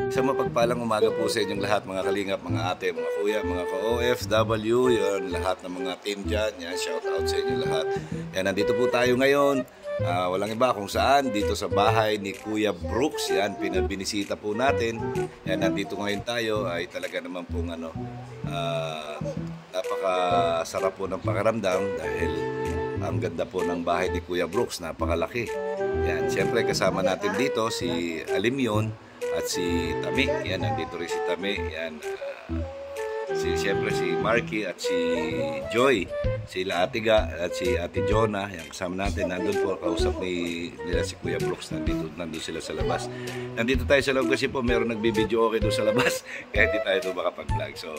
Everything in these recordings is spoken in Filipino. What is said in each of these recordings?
Isang mapagpalang umaga po sa inyong lahat, mga kalingap, mga ate, mga kuya, mga ka-OFW, yun, lahat ng mga team dyan, yan, shout out sa inyo lahat. Yan, nandito po tayo ngayon, walang iba kung saan, dito sa bahay ni Kuya Brooks, yan, pinabinisita po natin. Yan, nandito ngayon tayo, ay talaga naman pong napakasarap po ng pakiramdam dahil ang ganda po ng bahay ni Kuya Brooks, napakalaki. Yan, siyempre kasama natin dito si Alimyon at si Tami. Yan, nandito rin si Tami. Yan, siyempre si Marky at si Joy, sila Ate Ga at si Ate Jonah. Yan, kasama natin. Nandun po, kausap nila si Kuya Brooks. Nandun sila sa labas. Nandito tayo sa loob kasi po meron nagbibideo okay doon sa labas. Kaya hindi tayo doon makapag-vlog. So,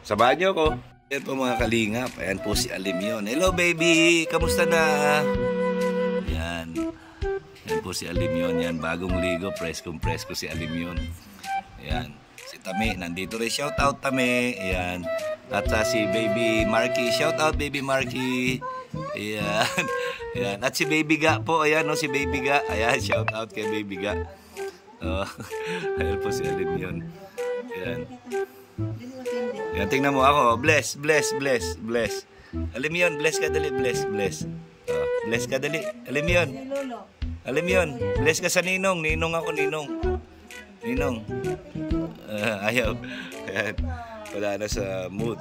sabahan nyo ko. Yan po mga kalingap. Ayan po si Alimyon. Hello baby! Kamusta na? Yan. Yan po si Alimyon. Yan, bagong ligo. Preskong presko si Alimyon. Yan. Si Tami. Nandito rin. Shout out Tami. Yan. At si baby Marky. Shout out baby Marky. Yan. Yan. At si baby Ga po. Ayan o, si baby Ga. Ayan. Shout out kay baby Ga. Oh. Ayan po si Alimyon. Yan. Yan, tingnan mo ako. Bless, bless, bless, bless. Alimyon, bless ka dali, bless, bless. Bless ka dali. Alimyon. Alimyon, bless ka sa Ninong. Ninong ako, Ninong. Ninong. Ayaw. Yan. Wala na sa mood.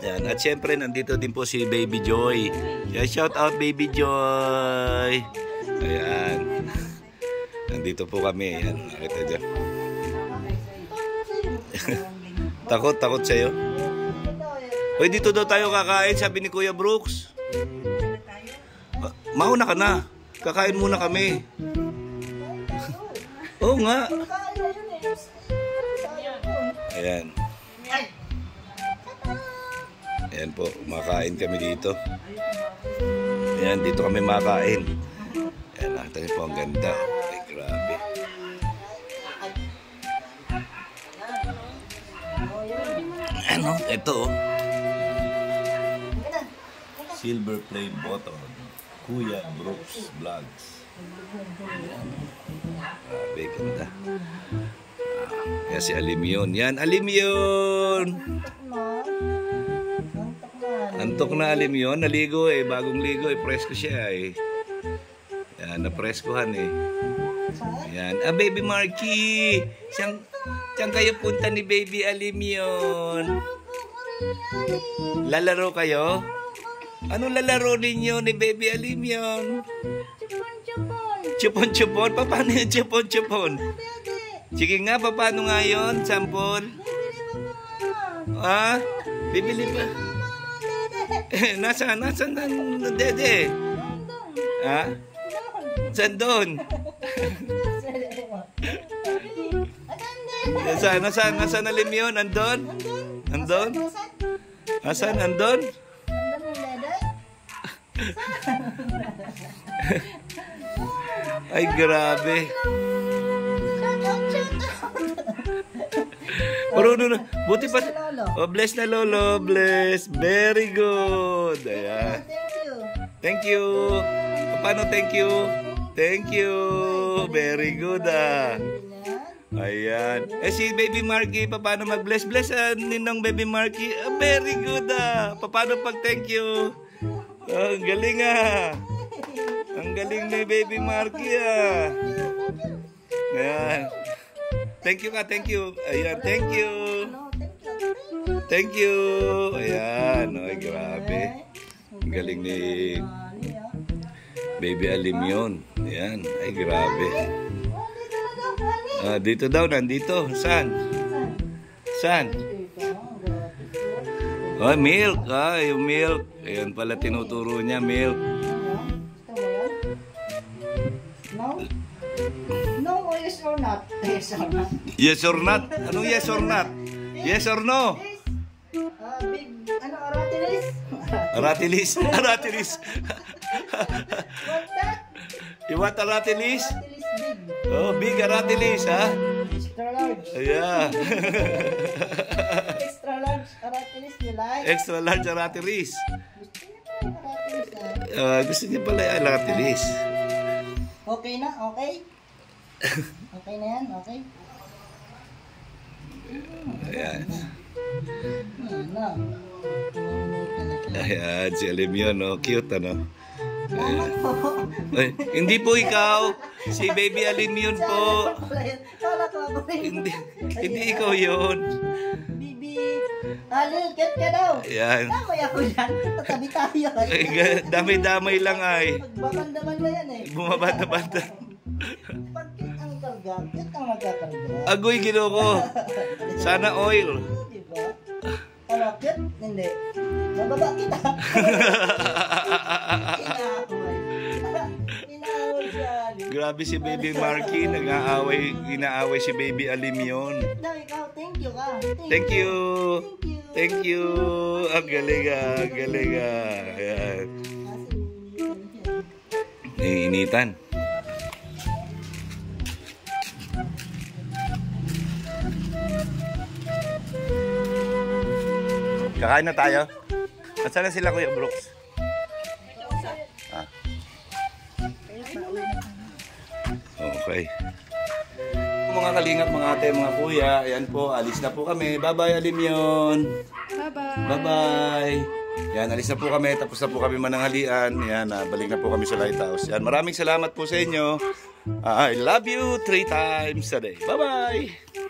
Yan. At syempre, nandito din po si Baby Joy. Yan, shout out Baby Joy. Ayan. Nandito po kami. Yan, nakita dyan. Takot sa'yo. Hoy, dito daw tayo kakain, sabi ni Kuya Brooks. Mauna ka na. Kakain muna kami. Oo nga. Ayan. Ayan po, makain kami dito. Ayan, dito kami makain. Ayan, nakita niyo po, ang ganda. Ay, grabe. Ano? Ito, silver play button. Kuya Brooks Vlogs. Grabe, ganda. Yan si Alimyon. Yan, Alimyon! Antok na Alimyon. Naligo eh. Bagong ligo eh. Presko siya eh. Yan, napreskohan eh. Yan. Baby Marky! Saan kayo punta ni Baby Alimyon? Lalaro kayo? Anong lalaro ninyo ni Baby Alimyon? Chupon-chupon? Paano yung chupon-chupon? Sige nga, paano nga yun? Sample? Ha? Bibili pa? Nasaan ang dede? Ha? Saan doon? Nasaan Alimyon? Andon? Andon? Nasaan? Andon? Ay, grabe. Buti pa. Oh, bless na Lolo. Bless. Very good. Ayan. Thank you. Paano thank you? Thank you. Very good ah. Ayan. Si Baby Marky, paano mag-bless? Bless ninong Baby Marky. Very good ah. Paano pag thank you? Ang galing ah. Ang galing ni Baby Marky ah. Ayan. Thank you ka, thank you. Ayan, thank you. Thank you. Ayan. Ay, grabe. Ang galing ni Baby Alimyon. Ayan. Ay, grabe. Dito daw, nandito. Saan? Saan? Oh, milk. Yung milk. Ayan pala tinuturo niya, milk. No, yes or not? Yes or not? Yes or not? Anong yes or not? Yes or no? Big, aratilis? Aratilis. Aratilis. What that? You want aratilis? Aratilis big. Oh, big aratilis, ha? Extra large. Yeah. Extra large aratilis, you like? Extra large aratilis. Aratilis na. Gusto niya pala yung aratilis. Okay na? Okay? Okay na yan? Okay? Ayan. Yan na. Ayan, si Alim yun, no? Cute, ano? Ayan. Ay, hindi po ikaw. Si Baby Alim yun po. Kala ko ako rin. Hindi ikaw yun. Bibi. Alil, ket ka daw. Ayan. Damay ako yan. Tatabi tayo. Ay, damay-damay lang ay. Magbabandaman na yan eh. Bumabanda-banda. Pag kit ang karga, kit ang magkakarga. Agoy, ginoko. Sana oil. Diba? Ano, kit? Hindi. Mababa kita. Inaaway. Inaaway siya. Grabe si Baby Marky. Inaaway si Baby Alim yun. Daw, ikaw, thank you ka. Thank you. Thank Thank you. you. Ang galing ah. Ang galing ah. Ayan. Iniinitan. Kakain na tayo. At sana sila Kuya Brooks? Ah. Okay. Mga kalingap, mga ate, mga kuya, ayan po, alis na po kami. Bye-bye, Alim yun. Bye-bye. Bye-bye. Yan, alis na po kami. Tapos na po kami mananghalian. Yan, balik na po kami sa Lighthouse. Yan, maraming salamat po sa inyo. I love you 3 times a day. Bye-bye.